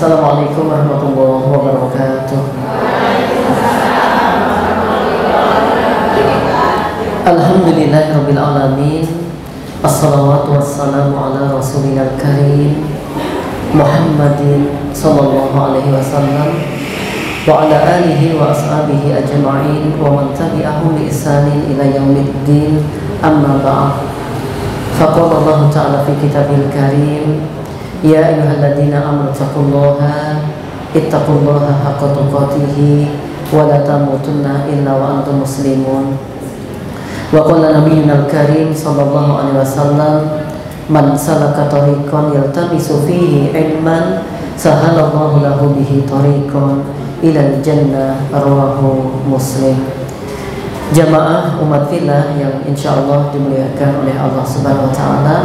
Assalamualaikum warahmatullahi wabarakatuh. Alhamdulillahirabbil alamin. Wassalatu wassalamu ala rasulil karim Muhammadin sallallahu alaihi wasallam wa ala alihi wa ashabihi ajma'in wa man tabi'ahum bi ihsanin ila yaumiddin. Amma ba'd. Faqala Allah ta'ala fi kitabil karim, ya ayyuhalladzina amanu ittaqullaha haqqa tuqatih wa la tamutunna illa wa antum muslimun. Wa qala nabiyyuna al-karim sallallahu alaihi wasallam, man salaka tariqan yaltamisu fihi ilman sahalallahu lahu bihi tariqan ilal jannah, rawahu Muslim. Jamaah umat fillah yang insyaallah dimuliakan oleh Allah Subhanahu wa taala,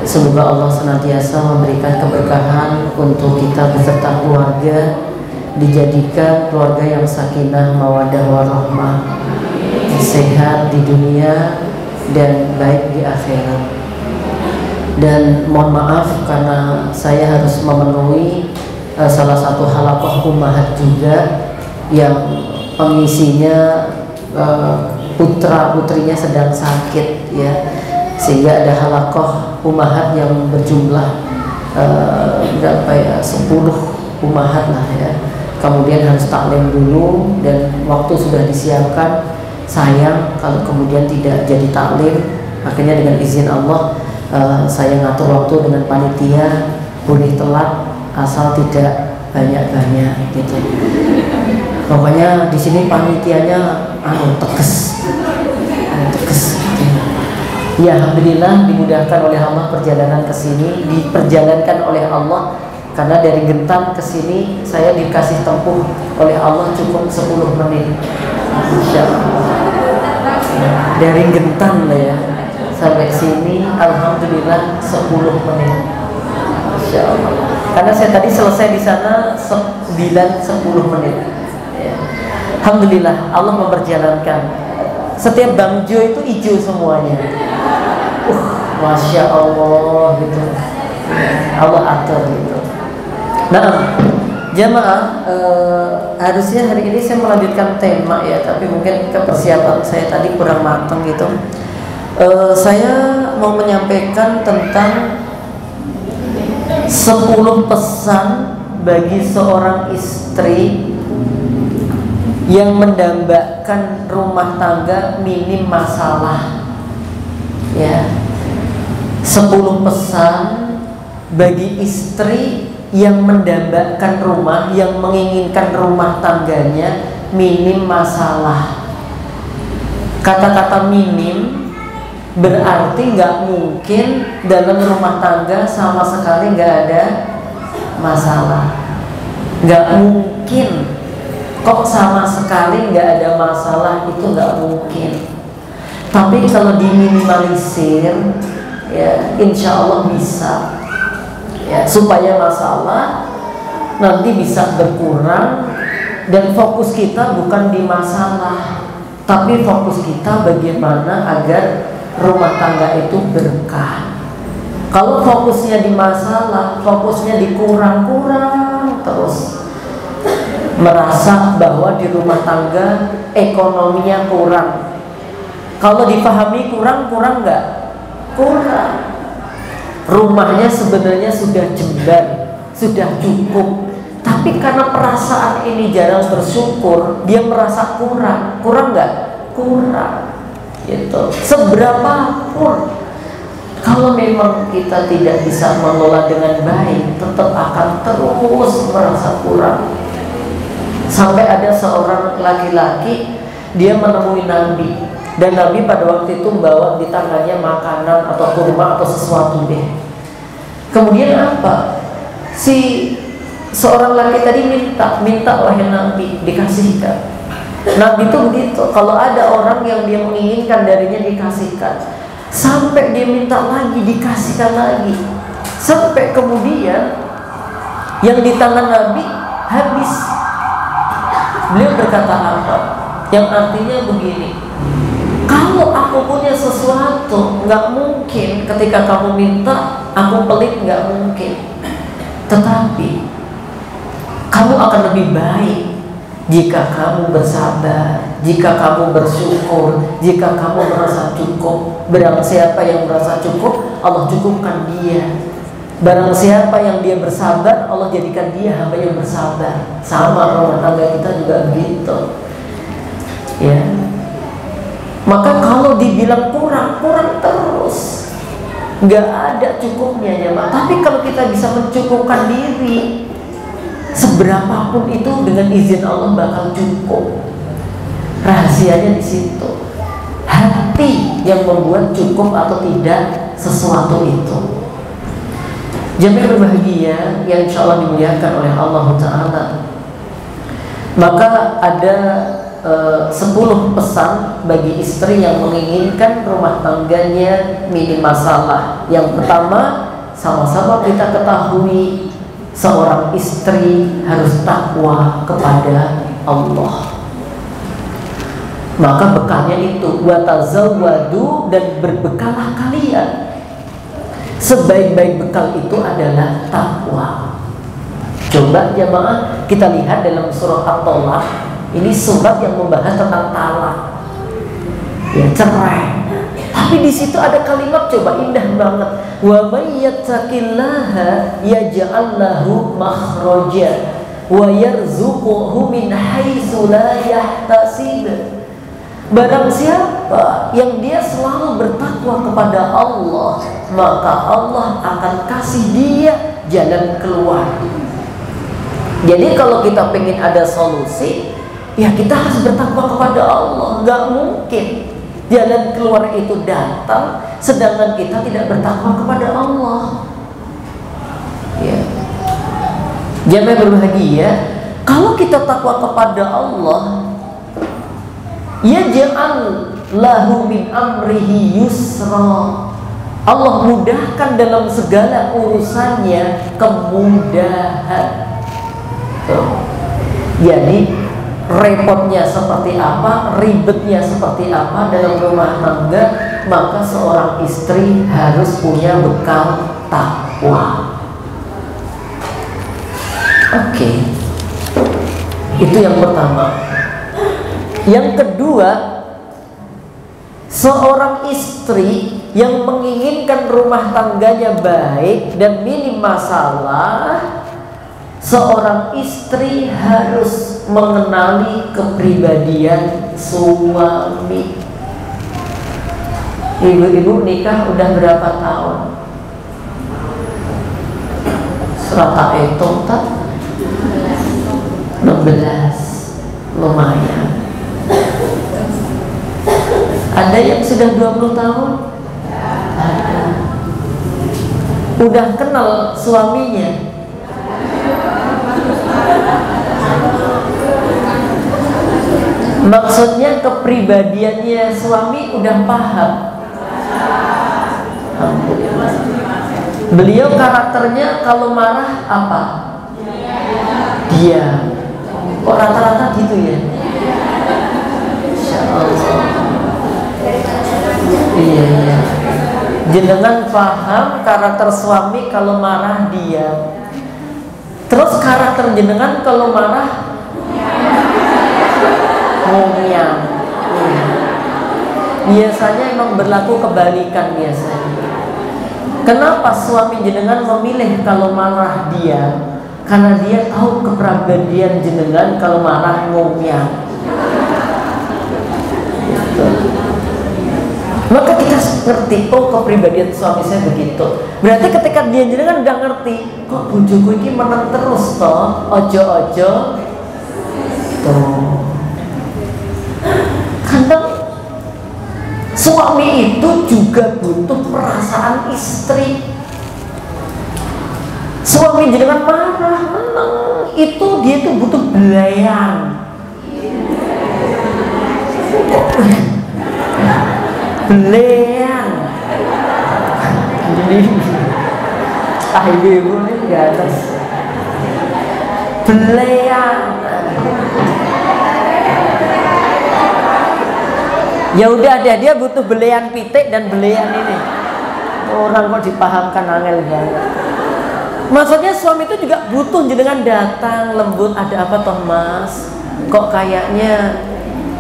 semoga Allah senantiasa memberikan keberkahan untuk kita beserta keluarga, dijadikan keluarga yang sakinah, mawaddah warahmah, sehat di dunia dan baik di akhirat. Dan mohon maaf karena saya harus memenuhi salah satu halaqah ummahat juga yang pengisinya putra-putrinya sedang sakit ya, sehingga ada halaqah ummahat yang berjumlah berapa ya, 10 ummahat lah ya. Kemudian harus taklim dulu dan waktu sudah disiapkan. Sayang kalau kemudian tidak jadi taklim. Akhirnya dengan izin Allah saya ngatur waktu dengan panitia, boleh telat asal tidak banyak-banyak gitu. Pokoknya di sini panitianya tegas. Ya, alhamdulillah dimudahkan oleh Allah perjalanan ke sini, diperjalankan oleh Allah, karena dari Gentan ke sini saya dikasih tempuh oleh Allah cukup 10 menit. Insyaallah. Dari Gentan lah ya sampai sini alhamdulillah 10 menit. Insyaallah. Karena saya tadi selesai di sana 9-10 menit. Ya. Alhamdulillah Allah memperjalankan. Setiap bangjo itu hijau semuanya. Masya Allah gitu. Allah atur gitu. Nah, jamaah, harusnya hari ini saya melanjutkan tema ya, tapi mungkin kepersiapan saya tadi kurang matang gitu. Saya mau menyampaikan tentang 10 pesan bagi seorang istri yang mendambakan rumah tangga minim masalah ya. 10 pesan bagi istri yang mendambakan rumah, yang menginginkan rumah tangganya minim masalah. Kata-kata minim berarti nggak mungkin dalam rumah tangga sama sekali nggak ada masalah. Nggak mungkin kok sama sekali nggak ada masalah, itu nggak mungkin. Tapi kalau diminimalisir ya insya Allah bisa ya, supaya masalah nanti bisa berkurang dan fokus kita bukan di masalah, tapi fokus kita bagaimana agar rumah tangga itu berkah. Kalau fokusnya di masalah, fokusnya di kurang-kurang terus, merasa bahwa di rumah tangga ekonominya kurang. Kalau dipahami kurang nggak? Kurang. Rumahnya sebenarnya sudah jembar, sudah cukup, tapi karena perasaan ini jarang bersyukur, dia merasa kurang nggak? Kurang. Gitu. Seberapapun, kalau memang kita tidak bisa mengelola dengan baik, tetap akan terus merasa kurang. Sampai ada seorang laki-laki, dia menemui Nabi, dan Nabi pada waktu itu membawa di tangannya makanan atau kurma atau sesuatu deh. Kemudian apa? Si seorang laki tadi minta wahai Nabi, dikasihkan. Nabi itu begitu, kalau ada orang yang dia menginginkan darinya dikasihkan, sampai dia minta lagi, dikasihkan lagi, sampai kemudian yang di tangan Nabi habis. Beliau berkata apa? Yang artinya begini, kalau aku punya sesuatu, nggak mungkin ketika kamu minta aku pelit, nggak mungkin. Tetapi Kamu akan lebih baik jika kamu bersabar, jika kamu bersyukur, jika kamu merasa cukup. Barang siapa yang merasa cukup, Allah cukupkan dia. Barang siapa yang dia bersabar, Allah jadikan dia hamba yang bersabar. Sama rumah tangga kita juga begitu. Ya. Maka kalau dibilang kurang, kurang terus, nggak ada cukupnya ya, Pak. Tapi kalau kita bisa mencukupkan diri, seberapapun itu dengan izin Allah bakal cukup. Rahasianya di situ. Hati yang membuat cukup atau tidak sesuatu itu. Jemaah berbahagia yang insya Allah dimuliakan oleh Allah Ta'ala. Maka ada 10 pesan bagi istri yang menginginkan rumah tangganya minim masalah. Yang pertama, sama-sama kita ketahui seorang istri harus takwa kepada Allah. Maka bekalnya itu watazawwadu, dan berbekalah kalian. Sebaik-baik bekal itu adalah takwa. Coba jemaah kita lihat dalam surah At-Tolaq. Ini surat yang membahas tentang talak, ya, cerai. Tapi di situ ada kalimat coba indah banget. Wa may yattaqillaha yaj'al lahu makhraja wa yarzuquhu min haitsu la yahtasib. Barang siapa yang dia selalu bertakwa kepada Allah, maka Allah akan kasih dia jalan keluar. Jadi kalau kita pengen ada solusi, ya kita harus bertakwa kepada Allah. Gak mungkin jalan keluar itu datang sedangkan kita tidak bertakwa kepada Allah. Ya. Jemaah berbahagia, kalau kita takwa kepada Allah, yaj'al lahu min amrihi yusra. Allah mudahkan dalam segala urusannya kemudahan. Jadi repotnya seperti apa, ribetnya seperti apa dalam rumah tangga, maka seorang istri harus punya bekal takwa. Oke. Itu yang pertama. Yang kedua, seorang istri yang menginginkan rumah tangganya baik dan minim masalah, seorang istri harus mengenali kepribadian suami. Ibu-ibu nikah udah berapa tahun? Serata hitung tak? 16. Lumayan. Ada yang sudah 20 tahun? Ada. Udah kenal suaminya? Maksudnya kepribadiannya suami udah paham. Alhamdulillah. Beliau karakternya kalau marah apa? Dia. Kok rata-rata gitu ya? Insya Allah. Iya. Jenengan paham karakter suami kalau marah dia. Terus karakter jenengan kalau marah ngomyang. Biasanya emang berlaku kebalikan biasanya. Kenapa suami jenengan memilih kalau marah dia? Karena dia tahu kepribadian jenengan kalau marah ngomyang. Maka kita ngerti, oh kepribadian suami saya begitu. Berarti ketika dia jenengan udah ngerti, kok bojoku ini menang terus toh, ojo-ojo tuh. Kadang suami itu juga butuh perasaan istri. Suami jenengan marah, menang, itu dia tuh butuh belayan. Belayan. Jadi ibu ini di atas. Belayan. Ya udah deh, dia butuh belayan pitik dan belayan ini. Orang kok dipahamkan angel banget. Maksudnya suami itu juga butuh jenengan datang lembut, ada apa toh mas? Kok kayaknya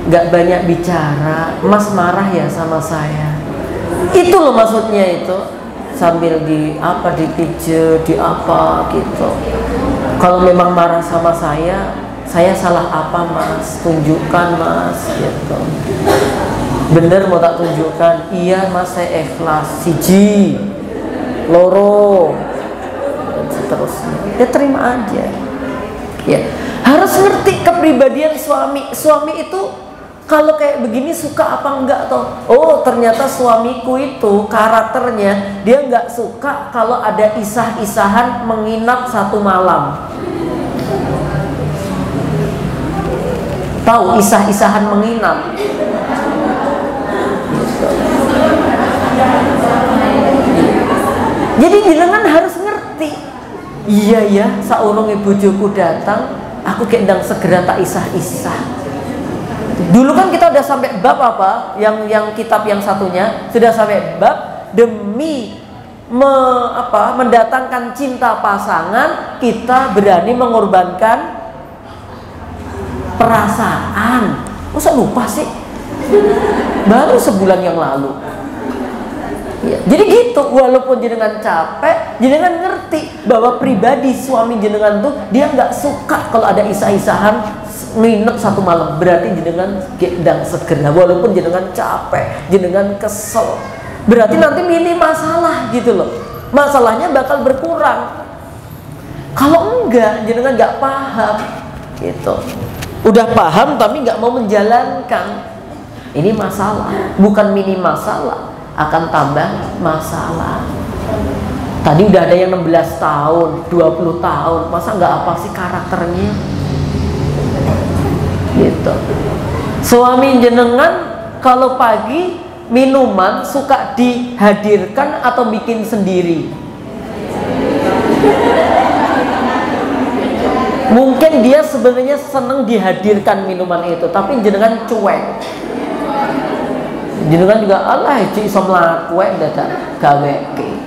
nggak banyak bicara, mas marah ya sama saya. Itu loh maksudnya itu, sambil di apa, dipijit, di apa gitu. Kalau memang marah sama saya salah apa mas? Tunjukkan mas gitu. Bener mau tak tunjukkan? Iya mas, saya ikhlas. Siji, loro, dan seterusnya. Ya terima aja. Ya, harus ngerti kepribadian suami. Suami itu kalau kayak begini suka apa enggak toh? Oh ternyata suamiku itu karakternya dia nggak suka kalau ada isah-isahan menginap satu malam. Tahu isah-isahan menginap? Jadi jenengan harus ngerti. Iya ya, saurunge bojoku datang, aku kendang segera tak isah-isah. Dulu kan kita udah sampai bab apa? Yang kitab yang satunya sudah sampai bab demi mendatangkan cinta pasangan, kita berani mengorbankan perasaan. Masa lupa sih? Baru sebulan yang lalu. Ya, jadi gitu, walaupun jenengan capek, jenengan ngerti bahwa pribadi suami jenengan tuh dia nggak suka kalau ada isah-isahan nginep satu malam. Berarti jenengan gendang segera, walaupun jenengan capek, jenengan kesel. Berarti nanti mini masalah gitu loh. Masalahnya bakal berkurang. Kalau enggak, jenengan nggak paham gitu. Udah paham tapi nggak mau menjalankan. Ini masalah, bukan mini masalah, akan tambah masalah. Tadi udah ada yang 16 tahun, 20 tahun, masa nggak apa sih karakternya? Gitu. Suami jenengan kalau pagi minuman suka dihadirkan atau bikin sendiri? Mungkin dia sebenarnya senang dihadirkan minuman itu, tapi jenengan cuek. Jenengan juga Allah iki iso mlaku wae dadak gaweke.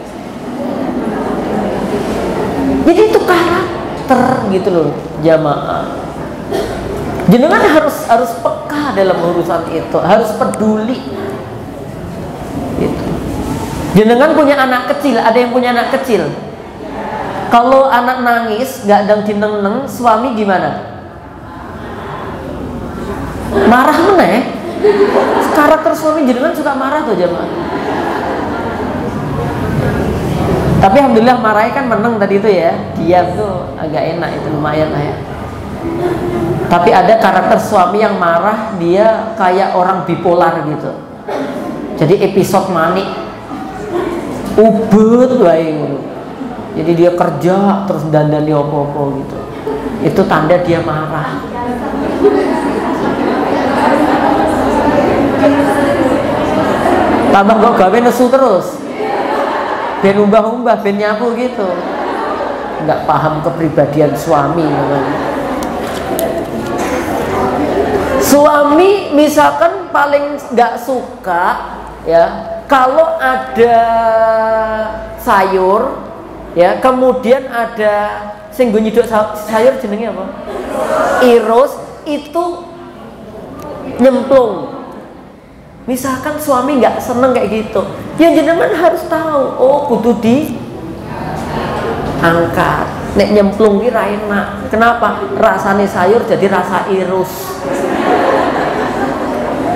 Jadi itu karakter gitu loh jamaah. Jenengan harus peka dalam urusan itu, harus peduli. Gitu. Jenengan punya anak kecil, ada yang punya anak kecil. Kalau anak nangis nggak dang dineng-neng, suami gimana? Marah meneh. Karakter suami jenengan suka marah tuh jemaah. Tapi alhamdulillah marahnya kan meneng tadi itu ya. Diam tuh agak enak, itu lumayan lah ya. Tapi ada karakter suami yang marah, dia kayak orang bipolar gitu. Jadi episode manik, ubet wae. Jadi dia kerja terus dandani opo-opo gitu. Itu tanda dia marah. Tambah kok gawe nesu terus, ben umbah-umbah, ben nyapu gitu. Nggak paham kepribadian suami. Suami misalkan paling nggak suka ya kalau ada sayur ya, kemudian ada sing nggo nyiduk sayur jenenge apa? Iris itu nyemplung. Misalkan suami nggak seneng kayak gitu, yang jenengan harus tahu, oh kudu diangkat. Nek nyemplung ki ra enak. Kenapa? Rasane sayur jadi rasa irus.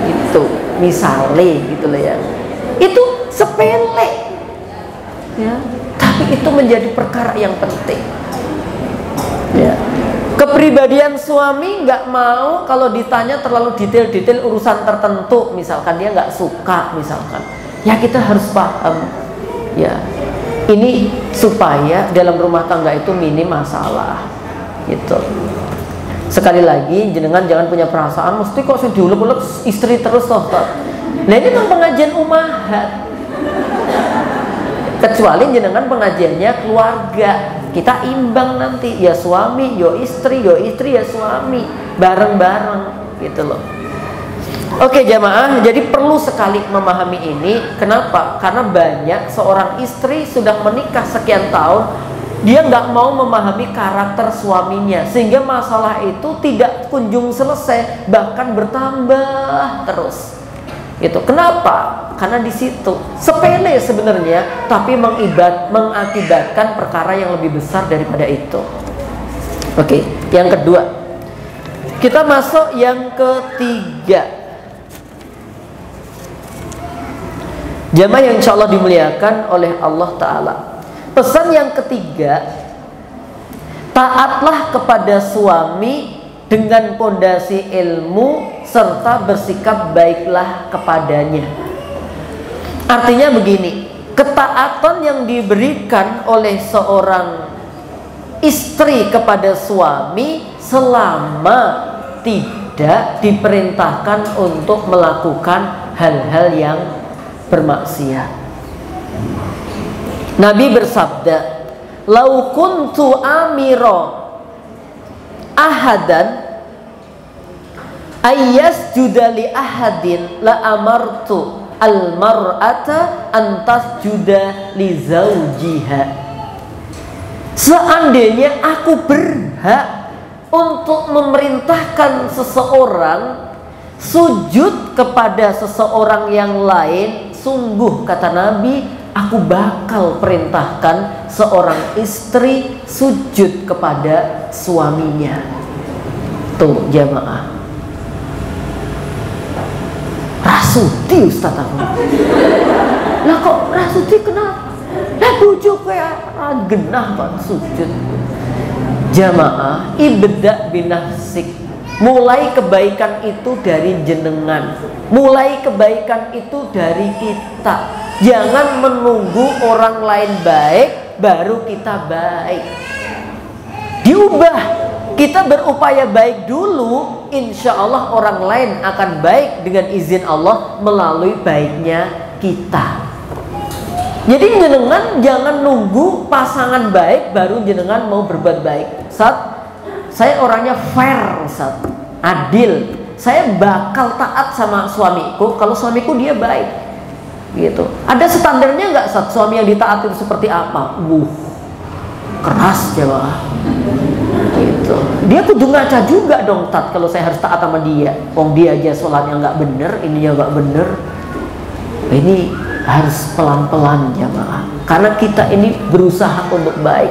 Itu misale gitu loh ya. Itu sepele. Ya, tapi itu menjadi perkara yang penting. Ya. Kepribadian suami nggak mau kalau ditanya terlalu detail-detail urusan tertentu, misalkan dia nggak suka, misalkan, ya kita harus paham, ya ini supaya dalam rumah tangga itu minim masalah, gitu. Sekali lagi, jenengan jangan punya perasaan mesti kok sudah diulek-ulek istri terus loh. Nah ini memang pengajian umahat, kecuali jenengan pengajiannya keluarga. Kita imbang nanti, ya suami, ya istri ya suami, bareng-bareng gitu loh. Oke jamaah, jadi perlu sekali memahami ini. Kenapa? Karena banyak seorang istri sudah menikah sekian tahun, dia nggak mau memahami karakter suaminya, sehingga masalah itu tidak kunjung selesai, bahkan bertambah terus. Gitu. Kenapa? Karena di situ sepele sebenarnya, tapi mengakibatkan perkara yang lebih besar daripada itu. Oke, yang kedua, kita masuk yang ketiga. Jamaah yang insya Allah dimuliakan oleh Allah Ta'ala. Pesan yang ketiga, taatlah kepada suami dengan pondasi ilmu serta bersikap baiklah kepadanya. Artinya begini, ketaatan yang diberikan oleh seorang istri kepada suami selama tidak diperintahkan untuk melakukan hal-hal yang bermaksiat. Nabi bersabda, "Lau kuntu amiro ahadan ayyasjuda li ahadin la amartu al-mar'ata an tasjuda li zawjiha." Seandainya aku berhak untuk memerintahkan seseorang sujud kepada seseorang yang lain, sungguh kata Nabi, aku bakal perintahkan seorang istri sujud kepada suaminya. Tuh jamaah, Rasuti Ustaz aku. Lah kok Rasuti kenapa? Lah bujuk kayak genah kok sujud. Jamaah, ibda binafsik. Mulai kebaikan itu dari jenengan. Mulai kebaikan itu dari kita. Jangan menunggu orang lain baik baru kita baik. Diubah. Kita berupaya baik dulu, insya Allah orang lain akan baik dengan izin Allah melalui baiknya kita. Jadi jenengan jangan nunggu pasangan baik baru jenengan mau berbuat baik. Saya orangnya fair, adil. Saya bakal taat sama suamiku kalau suamiku dia baik. Gitu. Ada standarnya nggak, suami yang ditaati itu seperti apa? Keras jawab. Gitu. Dia kudu ngaca juga dong, kalau saya harus taat sama dia. Wong dia aja sholatnya nggak bener, ininya nggak bener. Ini harus pelan-pelan jamaah. Karena kita ini berusaha untuk baik.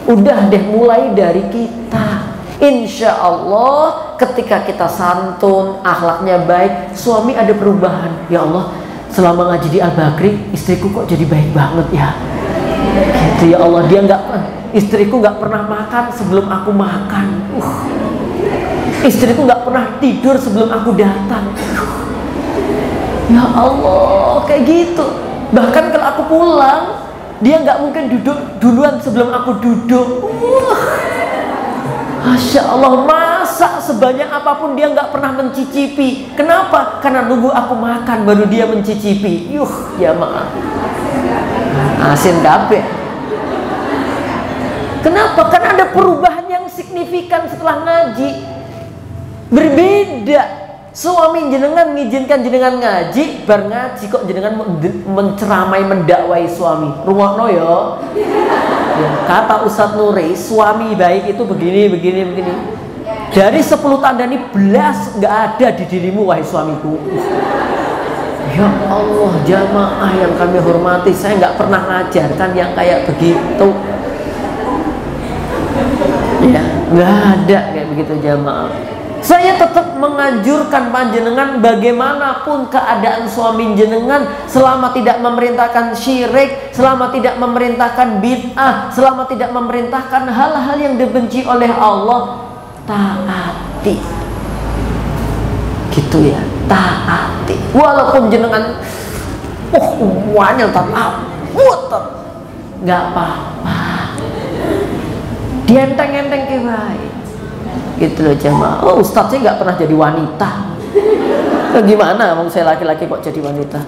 Udah deh, mulai dari kita. Insya Allah ketika kita santun, akhlaknya baik, suami ada perubahan. Ya Allah, selama ngaji di Al-Bakri, istriku kok jadi baik banget ya. Gitu ya Allah, istriku nggak pernah makan sebelum aku makan. Istriku nggak pernah tidur sebelum aku datang. Ya Allah, kayak gitu. Bahkan kalau aku pulang, dia nggak mungkin duduk duluan sebelum aku duduk. Masya Allah, masak sebanyak apapun dia nggak pernah mencicipi. Kenapa? Karena nunggu aku makan baru dia mencicipi. Ya maaf. Asin kabeh. Kenapa? Karena ada perubahan yang signifikan setelah ngaji. Berbeda. Suami jenengan ngizinkan jenengan ngaji, bar ngaji kok jenengan menceramai mendakwai suami. Rungokno ya. Kata Ustadz Nuri, suami baik itu begini. Dari 10 tanda ini belas nggak ada di dirimu wahai suamiku. Ya Allah, jamaah yang kami hormati, saya nggak pernah ngajarkan yang kayak begitu. Ya, nggak ada kayak begitu jamaah. Saya tetap menganjurkan panjenengan bagaimanapun keadaan suami jenengan, selama tidak memerintahkan syirik, selama tidak memerintahkan bid'ah, selama tidak memerintahkan hal-hal yang dibenci oleh Allah, taati. Gitu ya, taati. Walaupun jenengan wanyel tetap nggak apa-apa. Dienteng-enteng ke baik. Gitu loh jamaah. Oh, Ustadz saya nggak pernah jadi wanita. Gimana? Mau saya laki-laki kok jadi wanita?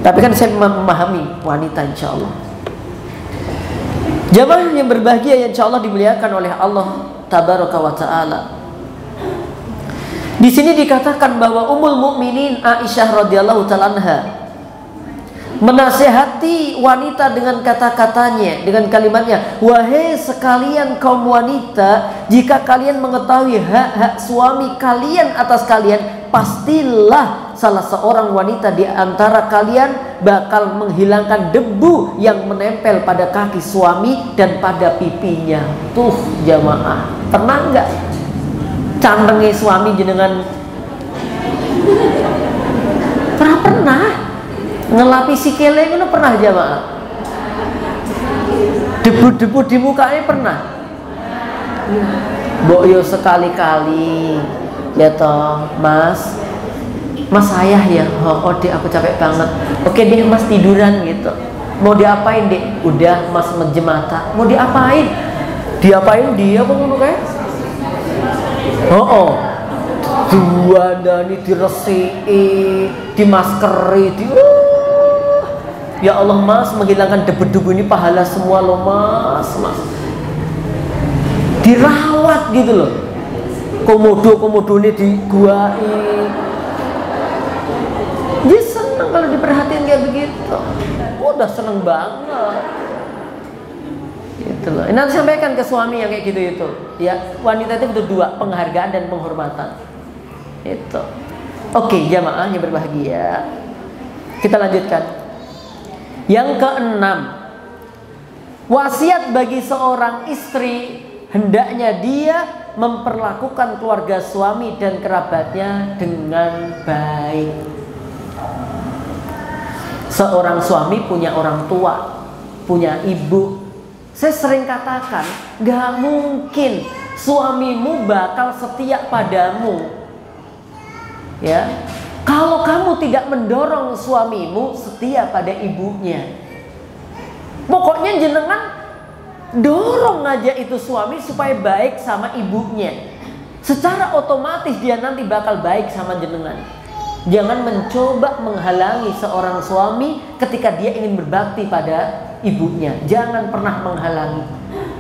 Tapi kan saya memahami wanita insya Allah. Jamaah yang berbahagia yang insya Allah dimuliakan oleh Allah Tabaraka wa Ta'ala. Di sini dikatakan bahwa Ummul Mukminin Aisyah radhiyallahu ta'ala anha menasehati wanita dengan kata-katanya, dengan kalimatnya, wahai sekalian kaum wanita, jika kalian mengetahui hak-hak suami kalian atas kalian, pastilah salah seorang wanita di antara kalian bakal menghilangkan debu yang menempel pada kaki suami dan pada pipinya. Tuh jamaah, pernah nggak candengi suami jenengan? Pernah ngelapi sikile itu pernah jamaah? Debu-debu di mukanya pernah? Mbok yo sekali-kali ya toh, Mas ayah ya, oh dek aku capek banget. Oke deh Mas tiduran gitu. Mau diapain dek? Udah Mas menjem mata. Mau diapain? Diapain dia apa ngono kae? Oh. Dua dani diresiki, dimaskeri, ya Allah Mas, menghilangkan debu-debu ini pahala semua loh Mas. Dirawat gitu loh. Komodo ini diguain. Dia seneng kalau diperhatiin kayak begitu. Udah seneng banget. Gitu loh. Nanti sampaikan ke suami yang kayak gitu itu. Ya, wanita itu butuh dua, penghargaan dan penghormatan. Itu. Oke, jamaah yang berbahagia. Kita lanjutkan. Yang keenam, wasiat bagi seorang istri, hendaknya dia memperlakukan keluarga suami dan kerabatnya dengan baik. Seorang suami punya orang tua, punya ibu. Saya sering katakan, gak mungkin suamimu bakal setia padamu, ya, kalau kamu tidak mendorong suamimu setia pada ibunya. Pokoknya jenengan dorong aja itu suami supaya baik sama ibunya. Secara otomatis dia nanti bakal baik sama jenengan. Jangan mencoba menghalangi seorang suami ketika dia ingin berbakti pada ibunya. Jangan pernah menghalangi.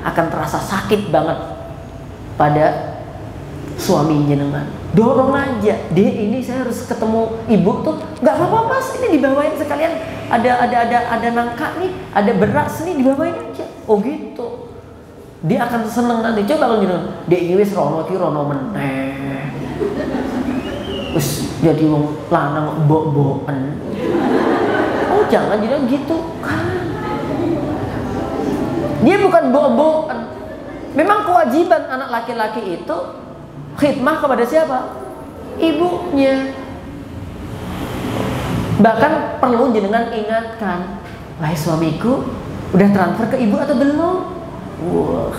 Akan terasa sakit banget pada suami jenengan. Dorong aja, deh ini saya harus ketemu ibu tuh. Nggak apa-apa Mas, ini dibawain sekalian. Ada nangka nih, ada beras nih, dibawain aja. Oh gitu. Dia akan seneng nanti. Coba kalau gitu, dek ini wis rono ki rono meneh. Wis jadi wong lanang mbok-mboken. Oh jangan gitu kan. Dia bukan mbok-mboken. Memang kewajiban anak laki-laki itu khidmah kepada siapa? Ibunya. Bahkan perlu jenengan ingatkan, wahai suamiku, udah transfer ke ibu atau belum? Wah,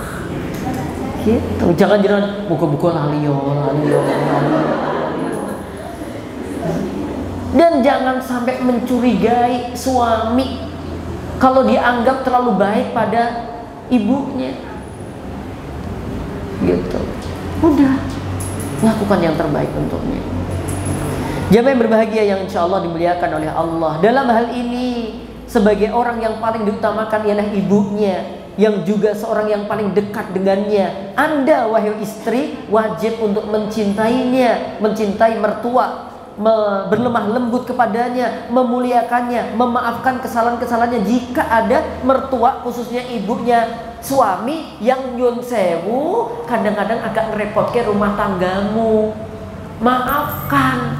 gitu. Jangan buku-buku lalio. Dan jangan sampai mencurigai suami kalau dianggap terlalu baik pada ibunya. Gitu. Udah, lakukan yang terbaik untuknya. Jamaah yang berbahagia yang insya Allah dimuliakan oleh Allah. Dalam hal ini, sebagai orang yang paling diutamakan ialah ibunya, yang juga seorang yang paling dekat dengannya. Anda wahai istri wajib untuk mencintainya, mencintai mertua, berlemah lembut kepadanya, memuliakannya, memaafkan kesalahan-kesalahannya. Jika ada mertua, khususnya ibunya suami yang nyun sewu, kadang-kadang agak ngerepotkan rumah tanggamu, maafkan,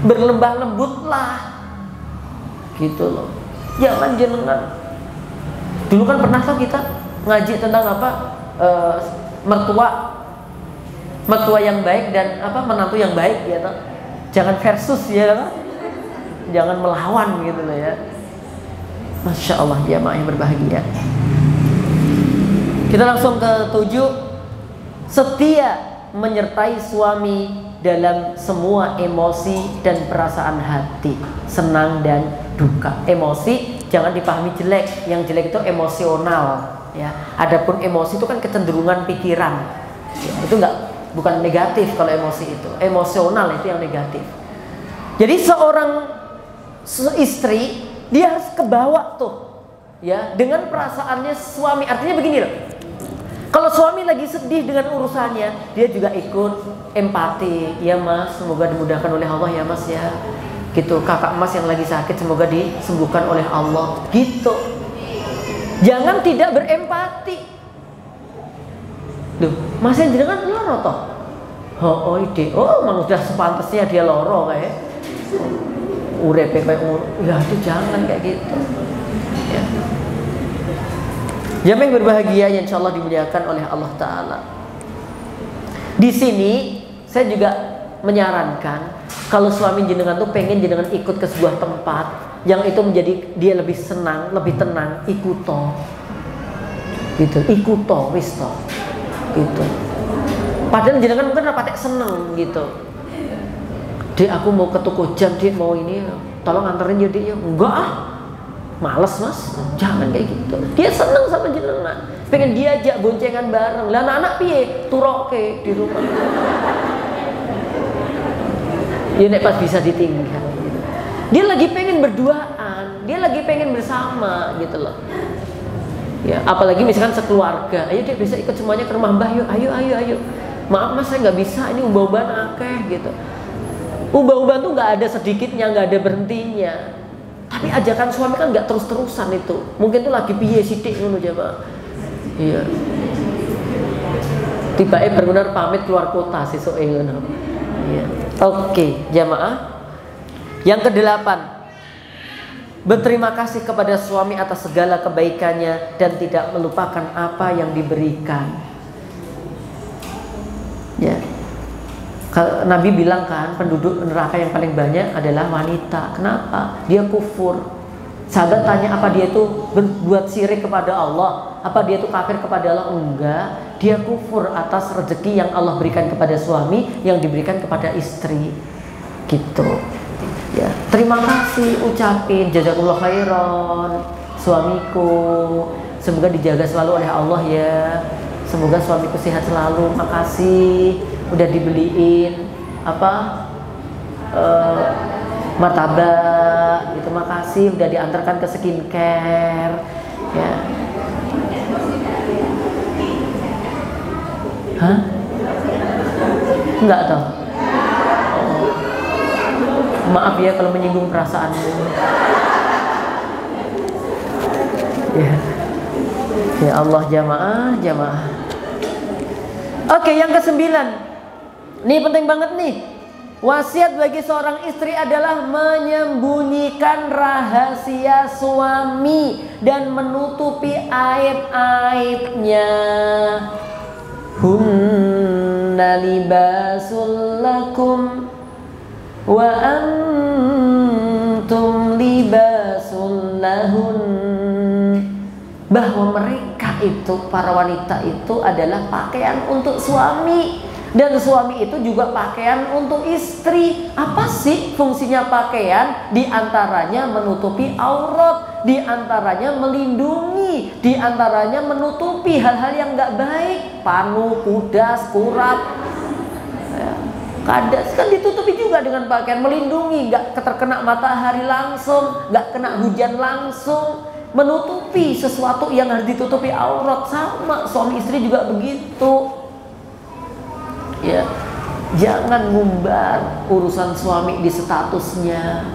berlembah lembutlah, gitu loh. Jangan jenengan. Dulu kan pernah kan kita ngaji tentang apa, mertua yang baik dan apa, menantu yang baik, ya toh. Jangan versus ya kan? Jangan melawan gitu loh ya. Masya Allah jamaah yang berbahagia. Kita langsung ke 7. Setia menyertai suami dalam semua emosi dan perasaan hati, senang dan duka. Emosi jangan dipahami jelek. Yang jelek itu emosional ya. Adapun emosi itu kan kecenderungan pikiran ya, itu bukan negatif. Kalau emosi itu emosional, itu yang negatif. Jadi seorang istri dia harus kebawa tuh ya dengan perasaannya suami. Artinya begini loh, kalau suami lagi sedih dengan urusannya, dia juga ikut empati. Ya Mas, semoga dimudahkan oleh Allah ya Mas ya. gitu. Kakak emas yang lagi sakit semoga disembuhkan oleh Allah gitu. Jangan tidak berempati. Duh, masih jenengan loro toh? Oh ide, emang udah sepantasnya dia loro kayak urepe kayak ya itu jangan kayak gitu. Ya. Jamaah yang berbahagia yang insya Allah dimuliakan oleh Allah Ta'ala. Di sini saya juga menyarankan kalau suami jenengan tuh pengen jenengan ikut ke sebuah tempat yang itu menjadi dia lebih senang, lebih tenang, ikuto, gitu, ikuto, wisto, gitu. Padahal jenengan mungkin rapatek seneng gitu. Dek aku mau ke toko jam, dek mau ini, tolong anterin ya dek ya. Enggak ah, males mas, jangan kayak gitu. Dia seneng sama jenengan, pengen diajak boncengan bareng. Lah anak-anak piye turoke di rumah. Ya nek pas bisa ditinggal. Dia lagi pengen berduaan, dia lagi pengen bersama gitu loh. Ya, apalagi misalkan sekeluarga, ayo dek bisa ikut semuanya ke rumah mbah yuk, ayo. Maaf mas saya nggak bisa, ini ubah-ubahan akeh gitu. Ubah-ubahan tuh nggak ada sedikitnya, nggak ada berhentinya. Tapi ajakan suami kan nggak terus-terusan itu. Mungkin tuh lagi piye sidik ngono jamaah. Iya. Tiba-tiba benar pamit keluar kota sesuk ngono. Iya. Oke, jamaah. Yang kedelapan, berterima kasih kepada suami atas segala kebaikannya dan tidak melupakan apa yang diberikan. Ya, Nabi bilang kan penduduk neraka yang paling banyak adalah wanita. Kenapa? Dia kufur. Sahabat tanya apa dia itu berbuat syirik kepada Allah? Apa dia itu kafir kepada Allah? Enggak. Dia kufur atas rezeki yang Allah berikan kepada suami yang diberikan kepada istri. Gitu. Ya, terima kasih ucapin jazakallahu khairan suamiku. Semoga dijaga selalu oleh Allah ya. Semoga suamiku sehat selalu. Makasih udah dibeliin martabak gitu. Makasih udah diantarkan ke skincare ya. Hah? Enggak toh? Maaf ya kalau menyinggung perasaanmu. Ya Allah jamaah. Oke, yang ke-9. Ini penting banget nih. Wasiat bagi seorang istri adalah menyembunyikan rahasia suami dan menutupi aib-aibnya. Hunna libasul lakum wa antum libasul lahun. Bahwa mereka itu, para wanita itu adalah pakaian untuk suami, dan suami itu juga pakaian untuk istri. Apa sih fungsinya pakaian? Di antaranya menutupi aurat, di antaranya melindungi, di antaranya menutupi hal-hal yang nggak baik, panu, kudas, kurap. Kadas kan ditutupi juga dengan pakaian, melindungi, nggak terkena matahari langsung, nggak kena hujan langsung, menutupi sesuatu yang harus ditutupi aurat. Sama suami istri juga begitu. Ya, jangan ngumbar urusan suami di statusnya.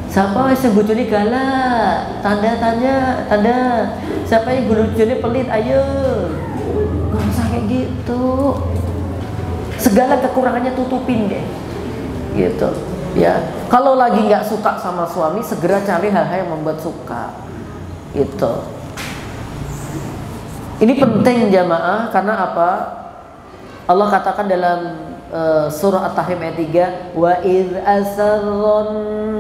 Siapa yang bojone galak? Tanda. Siapa yang bojone pelit? Ayo, nggak usah kayak gitu. Segala kekurangannya tutupin deh, gitu ya. Kalau lagi nggak suka sama suami, segera cari hal-hal yang membuat suka, gitu. Ini penting jamaah, karena apa? Allah katakan dalam surah At-Tahrim ayat 3, wa idz asarran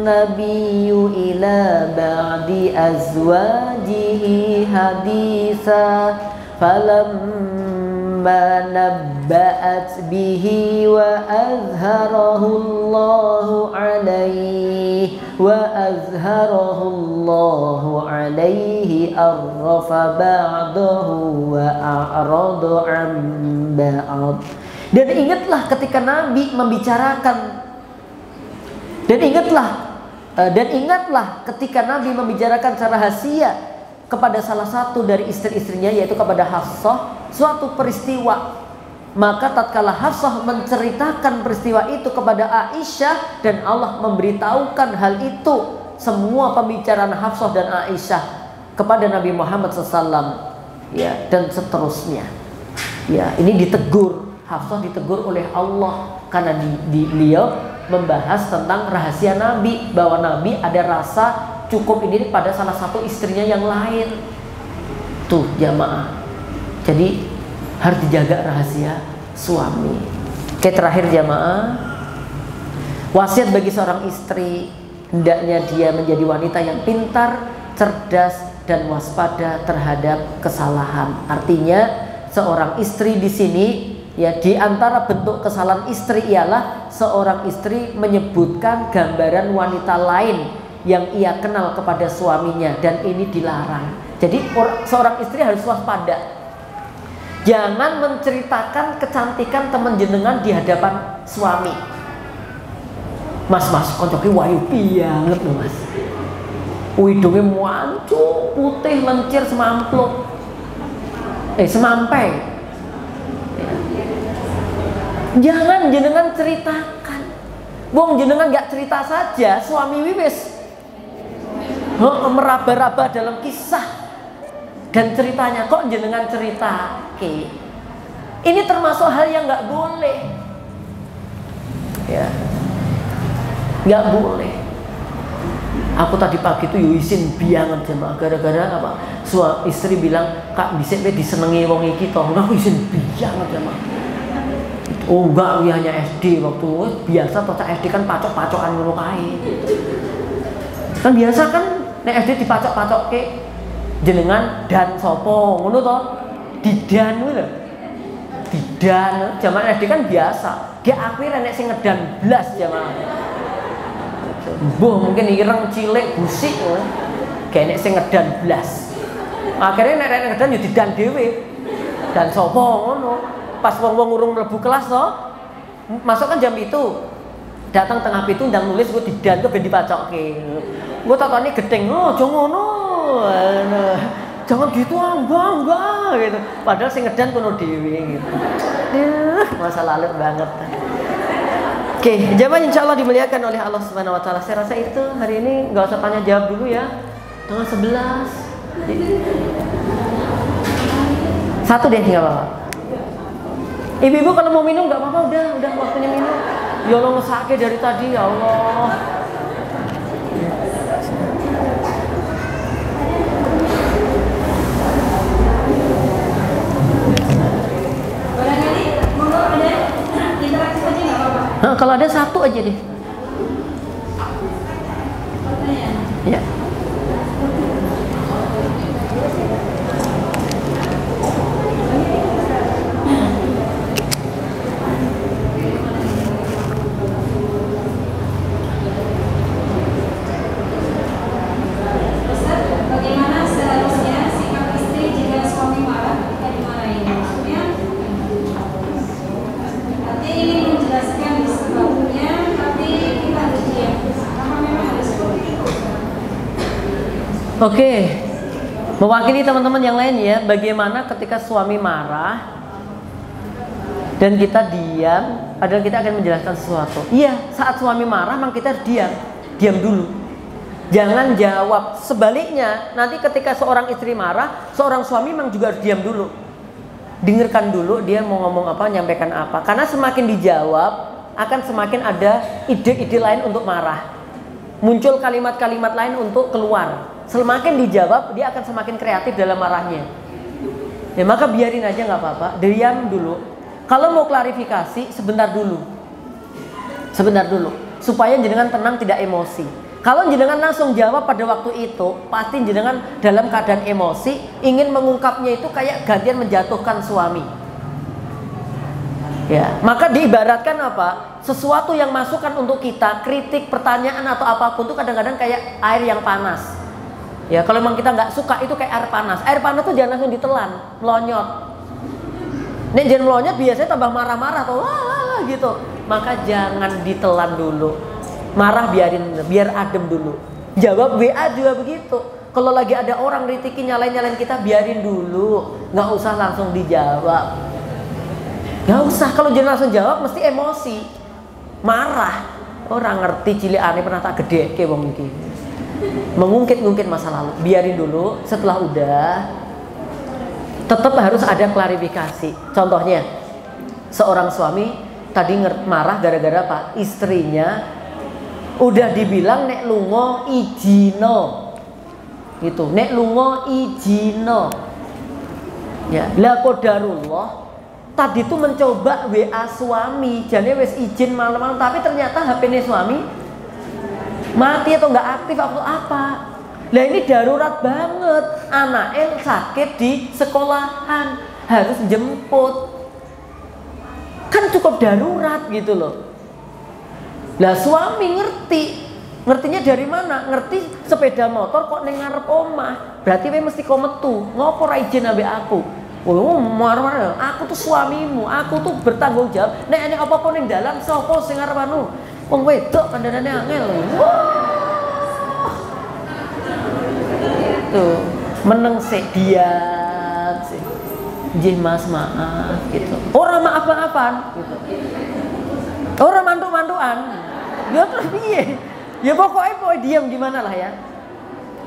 nabiyyu ila ba'di azwajihi haditsa falamma nabba'at bihi wa azharahu Allahu alaihi arrafa ba'dahu wa a'rada an ba'd. Dan ingatlah ketika Nabi membicarakan, dan ingatlah ketika Nabi membicarakan secara rahasia kepada salah satu dari istri-istrinya, yaitu kepada Hafsah, suatu peristiwa Maka tatkala Hafsah menceritakan peristiwa itu kepada Aisyah dan Allah memberitahukan hal itu, semua pembicaraan Hafsah dan Aisyah kepada Nabi Muhammad SAW, ya, dan seterusnya. Ya, ini ditegur, Hafsah ditegur oleh Allah karena beliau membahas tentang rahasia Nabi, bahwa Nabi ada rasa cukup ini pada salah satu istrinya yang lain. Tuh jamaah. Jadi harus dijaga rahasia suami. Oke, terakhir jamaah, wasiat bagi seorang istri, hendaknya dia menjadi wanita yang pintar, cerdas, dan waspada terhadap kesalahan. Artinya seorang istri di sini, ya, di antara bentuk kesalahan istri ialah seorang istri menyebutkan gambaran wanita lain yang ia kenal kepada suaminya, dan ini dilarang. Jadi seorang istri harus waspada. Jangan menceritakan kecantikan teman jenengan di hadapan suami. Mas koncoki wayu banget loh mas. Hidungnya muancu, putih, lencir, semampluk. Semampai. Jangan jenengan ceritakan. Wong jenengan gak cerita saja, suami wis meraba-raba dalam kisah dan ceritanya, kok jenengan cerita. Oke. Ini termasuk hal yang nggak boleh, ya, nggak boleh. Aku tadi pagi tuh izin banget jemaah, gara-gara apa? Istri bilang, kak bisa disenengi wong iki toh, aku izin banget jemaah. Oh enggak, hanya SD waktu biasa toh, SD kan pacok-pacokan ngono kae. Kan biasa kan nek SD dipacok-pacok ke jenengan dan sopo ngono to, didan kuwi lho. Didan zaman SD kan biasa. Ge aku nek sing ngedan blas jamaah. Mbuh mungkin ireng cilik busik ngono. Ge nek sing ngedan blas. Akhirnya nek ngedan yo didan dhewe. Dan sopo ngono. Pas wong-wong urung mlebu kelas to, masuk kan jam itu. Datang tengah pitu ndang nulis gue didan ke ben dipacokke. Gue takoni gedeng, "Oh, aja ngono." Jangan gitu enggak gitu. Padahal sing ngedan kono dhewe gitu. Masa lalu banget. Oke, jamaah insyaallah dimuliakan oleh Allah Subhanahu wa taala. Saya rasa itu hari ini enggak usah tanya jawab dulu ya. Tanggal 11. Satu deh enggak apa-apa. Ibu-ibu kalau mau minum enggak apa-apa, udah waktunya minum. Ya Allah ngesake dari tadi ya Allah. Nah, kalau ada satu aja deh. Ya. Oke, mewakili teman-teman yang lain ya, bagaimana ketika suami marah dan kita diam, padahal kita akan menjelaskan sesuatu. Iya, saat suami marah memang kita diam dulu. Jangan jawab. Sebaliknya, nanti ketika seorang istri marah, seorang suami memang juga harus diam dulu. Dengarkan dulu dia mau ngomong apa, nyampaikan apa. Karena semakin dijawab, akan semakin ada ide-ide lain untuk marah. Muncul kalimat-kalimat lain untuk keluar. Semakin dijawab, dia akan semakin kreatif dalam marahnya. Ya maka biarin aja nggak apa-apa, diam dulu. Kalau mau klarifikasi, sebentar dulu, supaya jenengan tenang, tidak emosi. Kalau jenengan langsung jawab pada waktu itu, pasti jenengan dalam keadaan emosi, ingin mengungkapnya itu kayak gantian menjatuhkan suami. Ya, maka diibaratkan apa? Sesuatu yang masukkan untuk kita, kritik, pertanyaan atau apapun itu kadang-kadang kayak air yang panas. Ya, kalau memang kita nggak suka itu kayak air panas. Air panas tuh jangan langsung ditelan, melonyot. Nek jangan melonyot biasanya tambah marah-marah tuh, wah gitu. Maka jangan ditelan dulu. Marah biar adem dulu. Jawab WA juga begitu. Kalau lagi ada orang kritikin nyalain kita, biarin dulu, nggak usah langsung dijawab. Gak usah, kalau jangan langsung jawab mesti emosi, marah. Orang ngerti cilik aneh pernah tak gede kayak wong iki. Mengungkit-ungkit masa lalu, biarin dulu. Setelah udah, tetap harus ada klarifikasi. Contohnya, seorang suami tadi marah gara-gara apa? Istrinya udah dibilang nek lungo ijino, gitu. Nek lungo ijino, ya. Lah qadarullah. Tadi tuh mencoba WA suami, jadi wes izin malam-malam, tapi ternyata HP-nya suami mati atau nggak aktif atau apa. Lah ini darurat banget, anaknya sakit di sekolahan, harus jemput, kan cukup darurat gitu loh. Lah suami ngertinya dari mana? Ngerti sepeda motor kok ning ngarep omah, berarti we mesti kometu, ngopo ra izin ambek aku. Oh, marah-marah. Aku tuh suamimu, aku tuh bertanggung jawab. Nek enek apa-apa ning dalan sapa sing arep anu? Wong wedok kandhane angel. Wah. Tuh, meneng sik diat sih. Nggih Mas, maaf gitu. Ora maaf-maafan gitu. Ora mantuk-mantukan. Ya terus piye? Ya pokoknya diam gimana lah ya.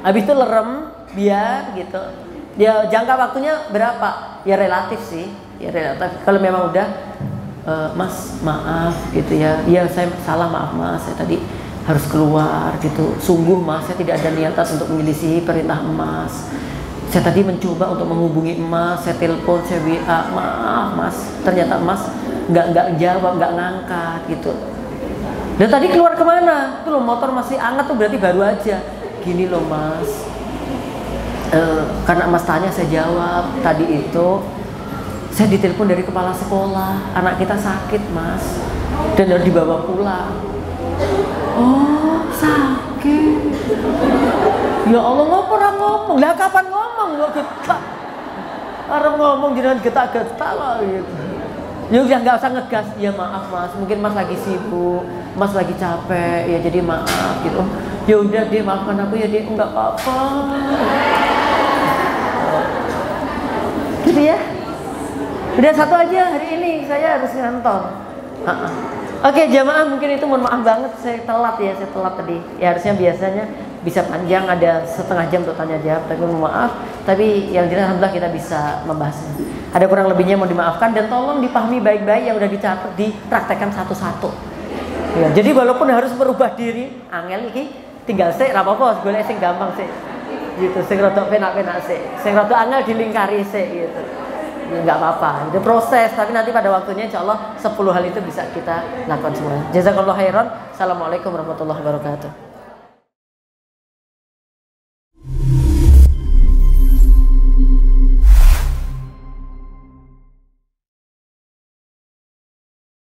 Habis itu lerem biar gitu. Ya jangka waktunya berapa? Ya relatif sih, ya relatif. Kalau memang udah Mas maaf gitu ya, ya saya salah, maaf Mas, saya tadi harus keluar gitu. Sungguh Mas, saya tidak ada niatan untuk menyelisihi perintah Mas. Saya tadi mencoba untuk menghubungi Mas, saya telepon, saya WA, maaf Mas. Ternyata Mas nggak jawab, nggak ngangkat gitu. Dan tadi keluar kemana? Tuh loh, motor masih hangat tuh, berarti baru aja. Gini loh Mas. Karena Mas tanya saya jawab, tadi itu saya ditelepon dari kepala sekolah, anak kita sakit Mas, dan harus dibawa pulang. Oh sakit, ya Allah, ngopo ngomong, lah kapan ngomong, gak getak, orang ngomong jangan getak-getak lah gitu. Ya udah nggak usah ngegas, ya maaf Mas, mungkin Mas lagi sibuk, Mas lagi capek, ya jadi maaf gitu. Ya udah dia maafkan aku ya, dia nggak apa-apa. Gitu ya. Udah satu aja hari ini, saya harus ngantor. Oke jamaah, mungkin itu mohon maaf banget saya telat tadi. Ya harusnya biasanya bisa panjang, ada setengah jam untuk tanya jawab, tapi mohon maaf. Tapi yang jelas alhamdulillah kita bisa membahasnya. Ada kurang lebihnya mau dimaafkan, dan tolong dipahami baik-baik yang udah dicatat, dipraktekkan satu-satu. Ya, jadi walaupun harus merubah diri, angel iki tinggal sik ra apa-apa, golek sing gampang sik. Gitu, sing rada penak-penak sik. Sing rada angel dilingkari sik gitu. Ya enggak apa-apa, itu proses, tapi nanti pada waktunya insyaallah 10 hal itu bisa kita lakukan semua. Jazakallahu khairan. Assalamualaikum warahmatullahi wabarakatuh.